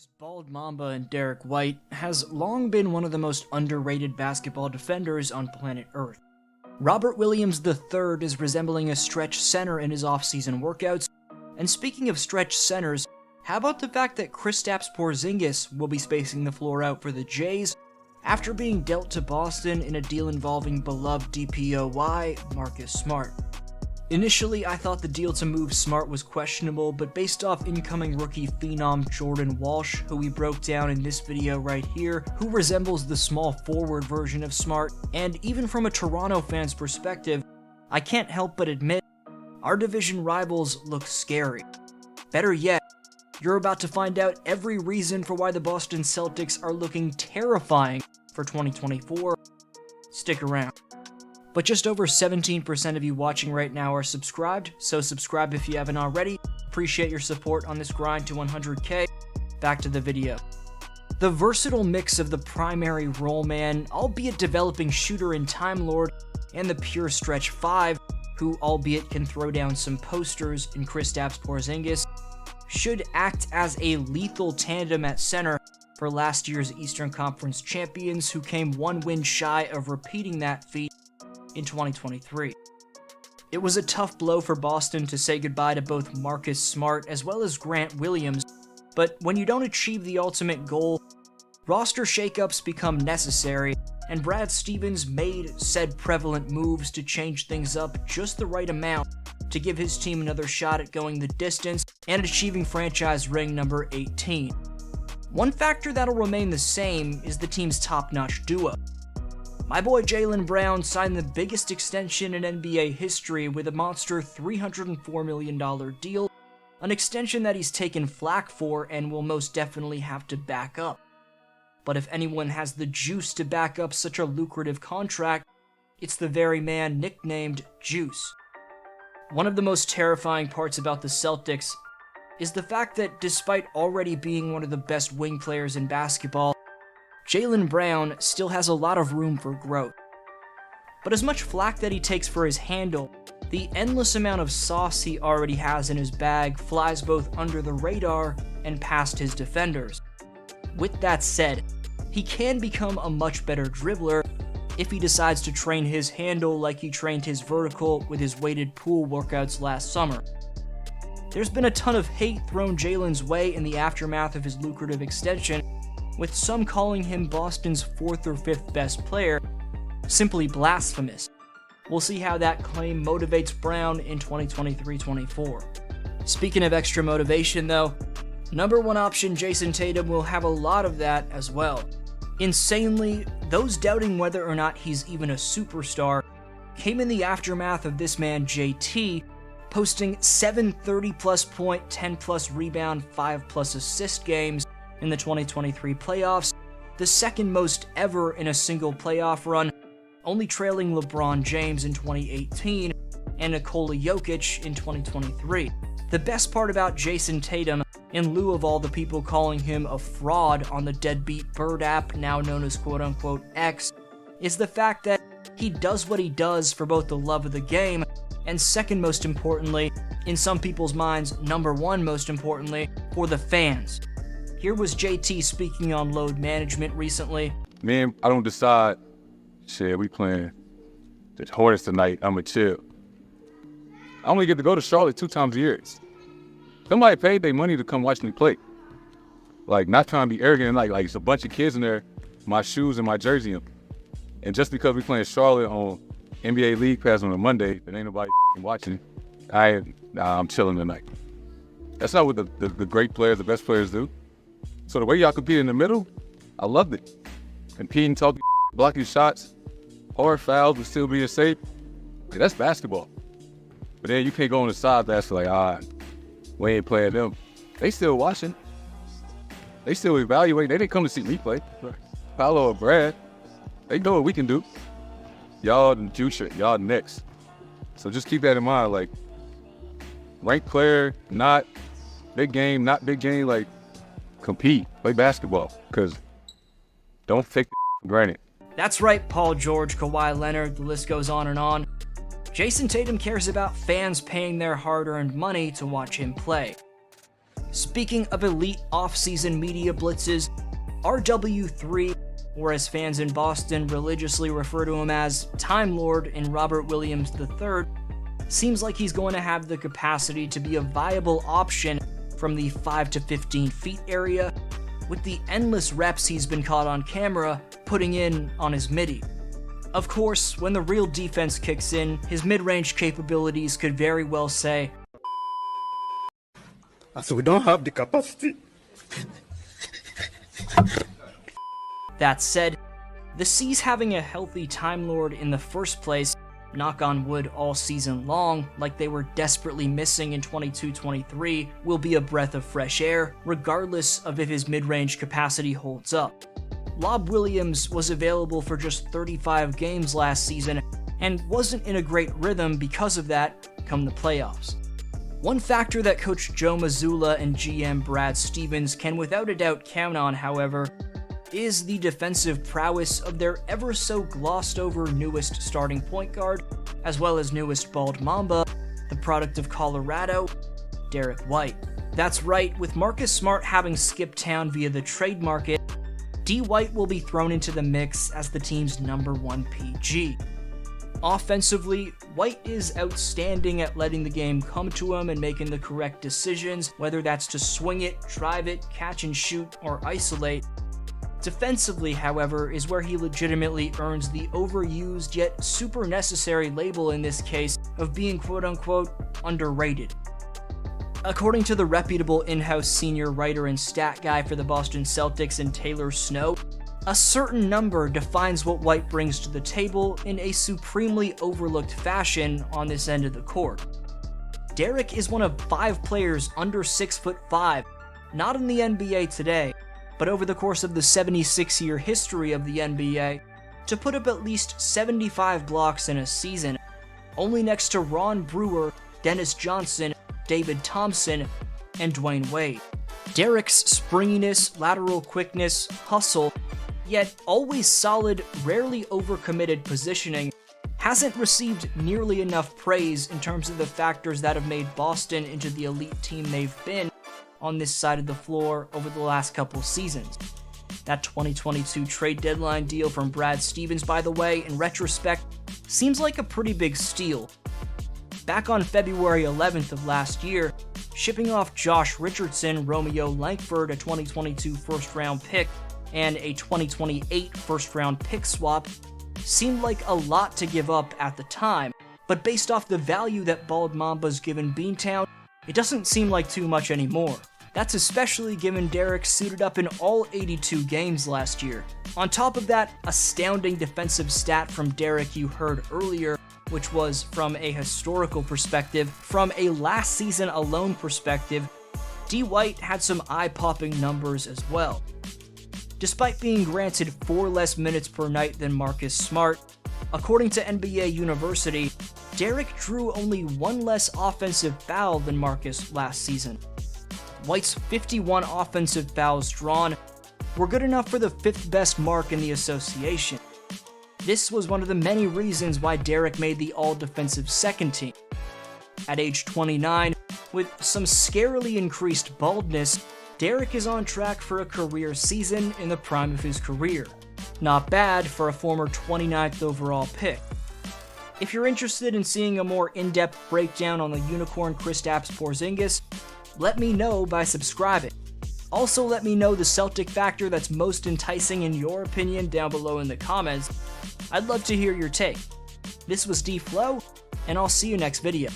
Lakers' Bald Mamba and Derek White has long been one of the most underrated basketball defenders on planet Earth. Robert Williams III is resembling a stretch center in his off-season workouts, and speaking of stretch centers, how about the fact that Kristaps Porzingis will be spacing the floor out for the Jays after being dealt to Boston in a deal involving beloved DPOY Marcus Smart. Initially, I thought the deal to move Smart was questionable, but based off incoming rookie phenom Jordan Walsh, who we broke down in this video right here, who resembles the small forward version of Smart, and even from a Toronto fan's perspective, I can't help but admit, our division rivals look scary. Better yet, you're about to find out every reason for why the Boston Celtics are looking terrifying for 2024. Stick around. But just over 17% of you watching right now are subscribed, so subscribe if you haven't already. Appreciate your support on this grind to 100k. Back to the video. The versatile mix of the primary role man, albeit developing shooter in Time Lord, and the pure stretch 5, who albeit can throw down some posters in Kristaps Porzingis, should act as a lethal tandem at center for last year's Eastern Conference champions, who came one win shy of repeating that feat in 2023. It was a tough blow for Boston to say goodbye to both Marcus Smart as well as Grant Williams, but when you don't achieve the ultimate goal, roster shakeups become necessary, and Brad Stevens made said prevalent moves to change things up just the right amount to give his team another shot at going the distance and achieving franchise ring number 18. One factor that'll remain the same is the team's top-notch duo. My boy Jaylen Brown signed the biggest extension in NBA history with a monster $304 million deal, an extension that he's taken flack for and will most definitely have to back up. But if anyone has the juice to back up such a lucrative contract, it's the very man nicknamed Juice. One of the most terrifying parts about the Celtics is the fact that despite already being one of the best wing players in basketball, Jaylen Brown still has a lot of room for growth. But as much flack that he takes for his handle, the endless amount of sauce he already has in his bag flies both under the radar and past his defenders. With that said, he can become a much better dribbler if he decides to train his handle like he trained his vertical with his weighted pool workouts last summer. There's been a ton of hate thrown Jaylen's way in the aftermath of his lucrative extension, with some calling him Boston's 4th or 5th best player, simply blasphemous. We'll see how that claim motivates Brown in 2023-24. Speaking of extra motivation though, number one option Jason Tatum will have a lot of that as well. Insanely, those doubting whether or not he's even a superstar came in the aftermath of this man JT posting 7 30-plus point, 10-plus rebound, 5-plus assist games in the 2023 playoffs, the second most ever in a single playoff run, only trailing Lebronjames in 2018 and Nikola Jokic in 2023. The best part about Jason Tatum, in lieu of all the people calling him a fraud on the deadbeat Bird app, now known as quote-unquote X, is the fact that he does what he does for both the love of the game, and second most importantly, in some people's minds, number one most importantly, for the fans. Here was JT speaking on load management recently. Man, I don't decide, shit, we playing the Hornets tonight, I'ma chill. I only get to go to Charlotte 2 times a year. Somebody paid their money to come watch me play. Like, not trying to be arrogant, and like it's a bunch of kids in there, my shoes and my jersey. And just because we playing Charlotte on NBA League Pass on a Monday, that ain't nobody watching, I'm chilling tonight. That's not what the great players, the best players do. So the way y'all compete in the middle, I loved it. Competing, talking, blocking shots, hard fouls, but still being safe. Yeah, that's basketball. But then you can't go on the side that's like, we ain't playing them. They still watching. They still evaluating. They didn't come to see me play. Paolo or Brad, they know what we can do. Y'all the future, y'all next. So just keep that in mind. Like, ranked player, not big game, not big game, like, compete, play basketball, because don't take for granted. That's right, Paul George, Kawhi Leonard, the list goes on and on. Jason Tatum cares about fans paying their hard-earned money to watch him play. Speaking of elite off-season media blitzes, RW3, or as fans in Boston religiously refer to him as Time Lord in Robert Williams III, seems like he's going to have the capacity to be a viable option from the 5 to 15 feet area, with the endless reps he's been caught on camera putting in on his midi. Of course, when the real defense kicks in, his mid-range capabilities could very well say, So we don't have the capacity. That said, the C's having a healthy Time Lord in the first place, knock on wood all season long, like they were desperately missing in 22-23, will be a breath of fresh air, regardless of if his mid-range capacity holds up. Lob Williams was available for just 35 games last season, and wasn't in a great rhythm because of that come the playoffs. One factor that Coach Joe Mazzulla and GM Brad Stevens can without a doubt count on, however, is the defensive prowess of their ever so glossed over newest starting point guard, as well as newest bald mamba, the product of Colorado, Derek White. That's right, with Marcus Smart having skipped town via the trade market, D. White will be thrown into the mix as the team's #1 PG. Offensively, White is outstanding at letting the game come to him and making the correct decisions, whether that's to swing it, drive it, catch and shoot, or isolate. Defensively, however, is where he legitimately earns the overused yet super necessary label in this case of being quote-unquote underrated. According to the reputable in-house senior writer and stat guy for the Boston Celtics and Taylor Snow, a certain number defines what White brings to the table in a supremely overlooked fashion on this end of the court. Derek is one of 5 players under 6'5", not in the NBA today, but over the course of the 76-year history of the NBA, to put up at least 75 blocks in a season, only next to Ron Brewer, Dennis Johnson, David Thompson, and Dwayne Wade. Derek's springiness, lateral quickness, hustle, yet always solid, rarely overcommitted positioning, hasn't received nearly enough praise in terms of the factors that have made Boston into the elite team they've been on this side of the floor over the last couple seasons. That 2022 trade deadline deal from Brad Stevens, by the way, in retrospect, seems like a pretty big steal. Back on February 11th of last year, shipping off Josh Richardson, Romeo Langford, a 2022 first-round pick, and a 2028 first-round pick swap seemed like a lot to give up at the time, but based off the value that Bald Mamba's given Beantown, it doesn't seem like too much anymore. That's especially given Derek suited up in all 82 games last year. On top of that astounding defensive stat from Derek you heard earlier, which was from a historical perspective, from a last season alone perspective, D. White had some eye-popping numbers as well. Despite being granted 4 less minutes per night than Marcus Smart, according to NBA University, Derek drew only 1 less offensive foul than Marcus last season. White's 51 offensive fouls drawn were good enough for the 5th best mark in the association. This was one of the many reasons why Derek made the all-defensive second team. At age 29, with some scarily increased baldness, Derek is on track for a career season in the prime of his career. Not bad for a former 29th overall pick. If you're interested in seeing a more in-depth breakdown on the Unicorn Kristaps Porzingis, let me know by subscribing. Also, let me know the Celtic factor that's most enticing in your opinion down below in the comments. I'd love to hear your take. This was D-Flow, and I'll see you next video.